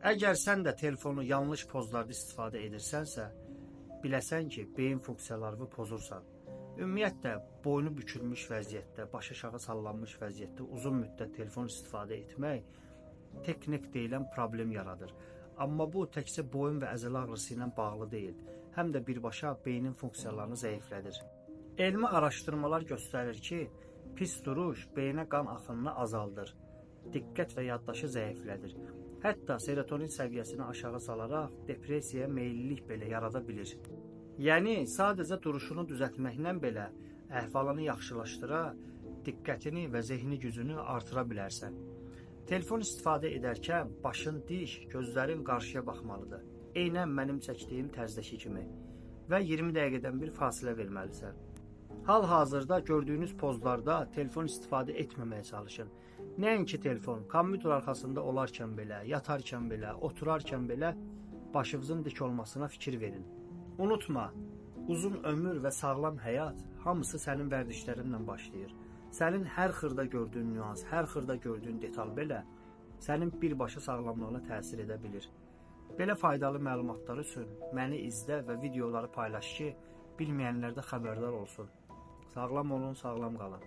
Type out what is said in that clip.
Əgər sən də telefonu yanlış pozlarda istifadə edirsənsə, biləsən ki, beyin funksiyalarını pozursan. Ümumiyyətlə, boynu bükülmüş vəziyyətdə, baş aşağı sallanmış vəziyyətdə uzun müddət telefon istifadə etmək teknik deyilən problem yaradır. Amma bu təkcə boyun və əzələ ağrısı ilə bağlı deyil, həm də birbaşa beynin funksiyalarını zəiflədir. Elmi araşdırmalar göstərir ki, pis duruş beyinə qan axınını azaldır, diqqət və yaddaşı zəiflədir. Hətta serotonin səviyyəsini aşağı salaraq depressiyaya meyillilik belə yarada bilir. Yəni, sadəcə duruşunu düzəltməklə belə əhvalını yaxşılaşdıra, diqqətini və zehni gücünü artıra bilərsən. Telefon istifadə edərkən başın dik, gözlərin qarşıya baxmalıdır. Eynən mənim çəkdiyim tərzdəki kimi və 20 dəqiqədən bir fasilə verməlisən. Hal-hazırda gördüyünüz pozlarda telefon istifadə etməməyə çalışın. Nəinki telefon, kompüter arxasında olarkən belə, yatarkən belə, oturarkən belə başınızın dik olmasına fikir verin. Unutma, uzun ömür və sağlam həyat hamısı sənin vərdişlərinlə başlayır. Sənin hər xırda gördüyün nüans, hər xırda gördüyün detal belə sənin birbaşa sağlamlığına təsir edə bilir. Belə faydalı məlumatlar üçün məni izlə və videoları paylaş ki, bilməyənlər də xəbərdar olsun. Sağlam olun, sağlam qalın.